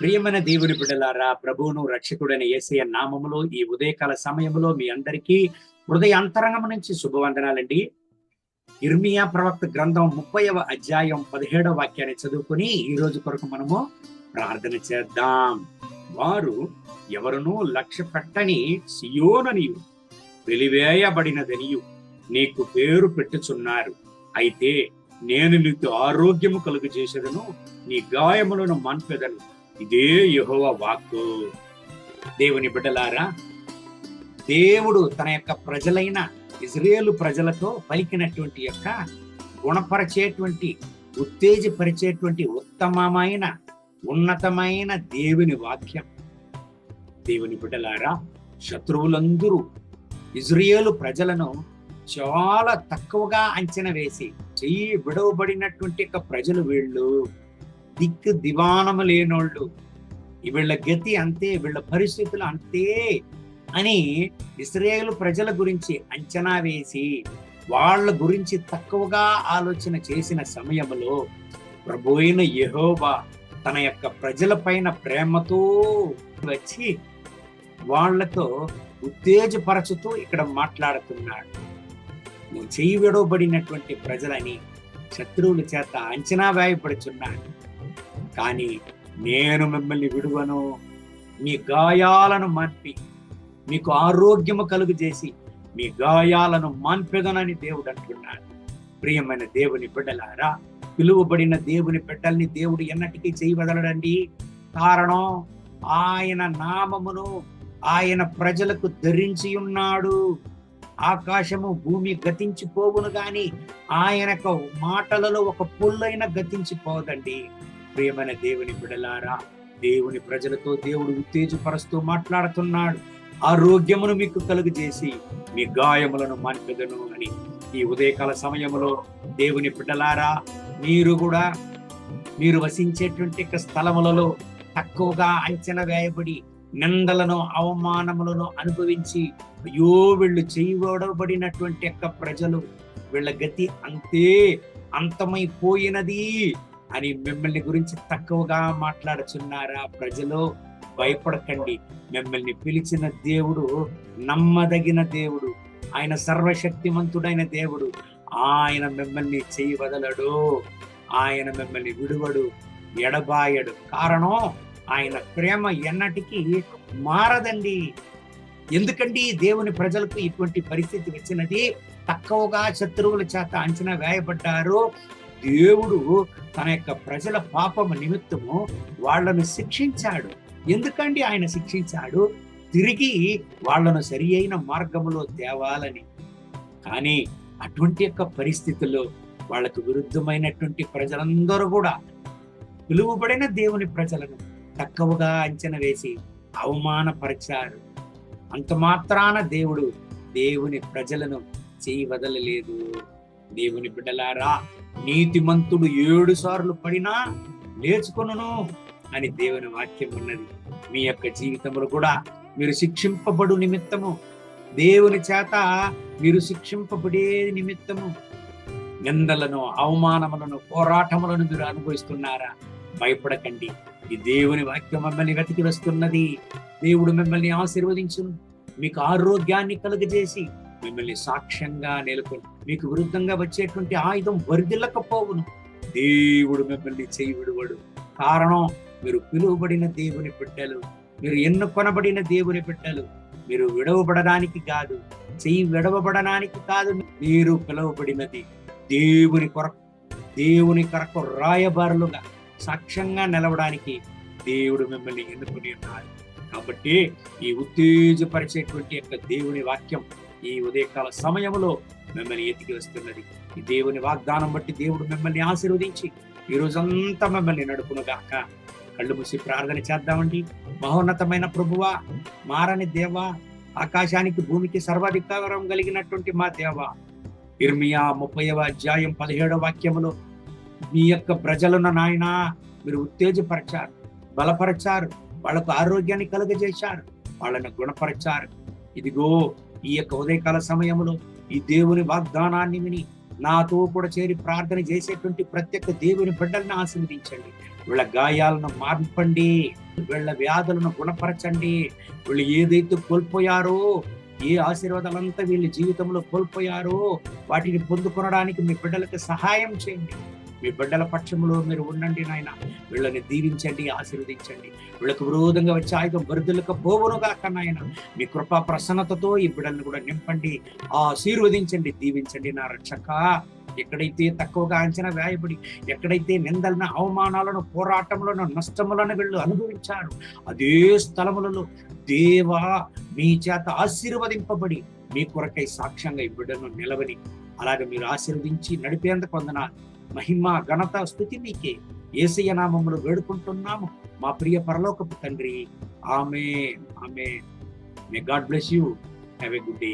ప్రియమైన దేవుని బిడ్డలారా, ప్రభువును రక్షకుడైన యేసయ్య నామములో ఈ ఉదయకాల సమయంలో మీ అందరికీ హృదయ అంతరంగం నుంచి శుభవందనాలండి. ఇర్మియా ప్రవక్త గ్రంథం 30వ అధ్యాయం 17వ వాక్యాన్ని చదువుకుని ఈ రోజు కొరకు మనము ప్రార్థన చేద్దాం. వారు ఎవరునూ లక్ష్య పెట్టని సియోననియు వెలివేయబడినదనియు నీకు పేరు పెట్టుచున్నారు. అయితే నేను నీకు ఆరోగ్యము కలుగు చేసేదను, నీ గాయములను మన్పెదను. ఇదే యెహోవా వాక్కు. దేవుని బిడ్డలారా, దేవుడు తన యొక్క ప్రజలైన ఇజ్రాయేలు ప్రజలతో పలికినటువంటి యొక్క గుణపరిచేటువంటి, ఉత్తేజపరిచేటువంటి ఉత్తమమైన ఉన్నతమైన దేవుని వాక్యం. దేవుని బిడ్డలారా, శత్రువులందరూ ఇజ్రాయేలు ప్రజలను చాలా తక్కువగా అంచనా వేసి చెయ్యి విడవబడినటువంటి యొక్క ప్రజలు, వీళ్ళు దిక్కు దివానము లేనోళ్ళు, వీళ్ళ గతి అంతే, వీళ్ళ పరిస్థితులు అంతే అని ఇశ్రాయేలు ప్రజల గురించి అంచనా వేసి వాళ్ళ గురించి తక్కువగా ఆలోచన చేసిన సమయంలో ప్రభువైన యెహోవా తన యొక్క ప్రజల పైన ప్రేమతో వచ్చి వాళ్లతో ఉత్తేజపరచుతూ ఇక్కడ మాట్లాడుతున్నాడు. నువ్వు చెయ్యి విడవబడినటువంటి ప్రజలని శత్రువుల చేత అంచనా వేయపడుచున్నాడు, కానీ నేను మిమ్మల్ని విడువను, మీ గాయాలను మాన్పి మీకు ఆరోగ్యము కలుగు చేసి మీ గాయాలను మాన్పెదనని దేవుడు అంటున్నాడు. ప్రియమైన దేవుని బిడ్డలారా, పిలువబడిన దేవుని బిడ్డల్ని దేవుడు ఎన్నటికీ చేయవదలడండి. కారణం, ఆయన నామమును ఆయన ప్రజలకు ధరించి ఉన్నాడు. ఆకాశము భూమి గతించిపోవును గాని ఆయన మాటలలో ఒక పుల్లైన గతించిపోదండి. ప్రియమైన దేవుని బిడ్డలారా, దేవుని ప్రజలతో దేవుడు ఉత్తేజపరుస్తూ మాట్లాడుతున్నాడు. ఆరోగ్యమును మీకు కలుగు చేసి మీ గాయములను మాన్పెదను అని. ఈ ఉదయకాల సమయంలో దేవుని బిడ్డలారా, మీరు వసించేటువంటి స్థలములలో తక్కువగా అంచనా వేయబడి నిందలను అవమానములను అనుభవించి, అయ్యో వీళ్ళు చేయబడినటువంటి యొక్క ప్రజలు, వీళ్ళ గతి అంతే, అంతమైపోయినది అని మిమ్మల్ని గురించి తక్కువగా మాట్లాడుచున్నారా? ప్రజలు, భయపడకండి. మిమ్మల్ని పిలిచిన దేవుడు నమ్మదగిన దేవుడు, ఆయన సర్వశక్తిమంతుడైన దేవుడు. ఆయన మిమ్మల్ని చేయి వదలడు, ఆయన మిమ్మల్ని విడువడు, ఎడబాయడు. కారణం, ఆయన ప్రేమ ఎన్నటికీ మారదండి. ఎందుకండి దేవుని ప్రజలకు ఇటువంటి పరిస్థితి వచ్చినది? తక్కువగా శత్రువుల చేత అంచనా వేయబడ్డారు. దేవుడు తన యొక్క ప్రజల పాపము నిమిత్తము వాళ్లను శిక్షించాడు. ఎందుకండి ఆయన శిక్షించాడు? తిరిగి వాళ్లను సరి అయిన మార్గములో తేవాలని. కానీ అటువంటి యొక్క పరిస్థితుల్లో వాళ్లకు విరుద్ధమైనటువంటి ప్రజలందరూ కూడా పిలువబడిన దేవుని ప్రజలను తక్కువగా అంచనా వేసి అవమానపరిచారు. అంత మాత్రాన దేవుడు దేవుని ప్రజలను చేయి వదలలేదు. దేవుని బిడ్డలారా, నీతిమంతుడు 7 సార్లు పడినా లేచుకొనును అని దేవుని వాక్యం ఉన్నది. మీ యొక్క జీవితంలో కూడా మీరు శిక్షింపబడు నిమిత్తము, దేవుని చేత మీరు శిక్షింపబడే నిమిత్తము నిందలను, అవమానములను, పోరాటములను మీరు అనుభవిస్తున్నారా? భయపడకండి. ఈ దేవుని వాక్యం మిమ్మల్ని వెతికి వస్తున్నది. దేవుడు మిమ్మల్ని ఆశీర్వదించును, మీకు ఆరోగ్యాన్ని కలుగజేసి మిమ్మల్ని సాక్ష్యంగా నెలకొని మీకు విరుద్ధంగా వచ్చేటువంటి ఆయుధం వర్ధిల్లకపోవును. దేవుడు మిమ్మల్ని చేయి విడువడు. కారణం, మీరు పిలువబడిన దేవుని బిడ్డలు, మీరు ఎన్నుకొనబడిన దేవుని బిడ్డలు. మీరు విడవబడడానికి కాదు, చెయ్యి విడవబడడానికి కాదు, మీరు పిలువబడినది దేవుని కొరకు రాయబారులుగా సాక్ష్యంగా నిలవడానికి దేవుడు మిమ్మల్ని ఎన్నుకుని ఉన్నాడు. కాబట్టి ఈ ఉత్తేజపరిచేటువంటి యొక్క దేవుని వాక్యం ఈ ఉదయకాల సమయంలో మిమ్మల్ని ఎత్తికి వస్తున్నది. ఈ దేవుని వాగ్దానం బట్టి దేవుడు మిమ్మల్ని ఆశీర్వదించి ఈ రోజంతా మిమ్మల్ని నడుపునుగాక. కళ్ళు మూసి ప్రార్థన చేద్దామండి. మహోన్నతమైన ప్రభువా, మారని దేవా, ఆకాశానికి భూమికి సర్వాధికారం కలిగినటువంటి మా దేవా, ఇర్మియా 30వ అధ్యాయం 17వ వాక్యములో మీ యొక్క ప్రజలను నాయన మీరు ఉత్తేజపరిచారు, బలపరిచారు, వాళ్లకు ఆరోగ్యాన్ని కలుగజేశారు, వాళ్ళను గుణపరిచారు. ఇదిగో ఈ యొక్క ఉదయకాల సమయంలో ఈ దేవుని వాగ్దానాన్ని విని నాతో కూడా చేరి ప్రార్థన చేసేటువంటి ప్రతి ఒక్క దేవుని బిడ్డలను ఆశీర్వదించండి. వీళ్ళ గాయాలను మార్పండి, వీళ్ళ వ్యాధులను గుణపరచండి. వీళ్ళు ఏదైతే కోల్పోయారో, ఏ ఆశీర్వాదాలంతా వీళ్ళ జీవితంలో కోల్పోయారో వాటిని పొందుకొనడానికి మీ బిడ్డలకు సహాయం చేయండి. మీ బిడ్డల పక్షంలో మీరు ఉండండి నాయన. వీళ్ళని దీవించండి, ఆశీర్వదించండి. వీళ్ళకు విరోధంగా వచ్చే ఆయుధం బరిదులకు పోవునుగాక నాయన. మీ కృపా ప్రసన్నతతో ఈ బిడ్డలను కూడా నింపండి, ఆశీర్వదించండి, దీవించండి నా రక్షక. ఎక్కడైతే తక్కువగా అంచనా వేయబడి, ఎక్కడైతే నిందలను, అవమానాలను, పోరాటములను, నష్టములను వీళ్ళు అనుభవించారు, అదే స్థలములలో దేవా మీ చేత ఆశీర్వదింపబడి మీ కొరకై సాక్ష్యంగా ఈ బిడ్డను నిలవని అలాగే మీరు ఆశీర్వదించి నడిపేందుకు వందనాలు. మహిమ, ఘనత, స్తుతి మీకే. యేసయ్య నామములో వేడుకుంటున్నాము మా ప్రియ పరలోకపు తండ్రి. Amen, amen. May God bless you. Have a good day.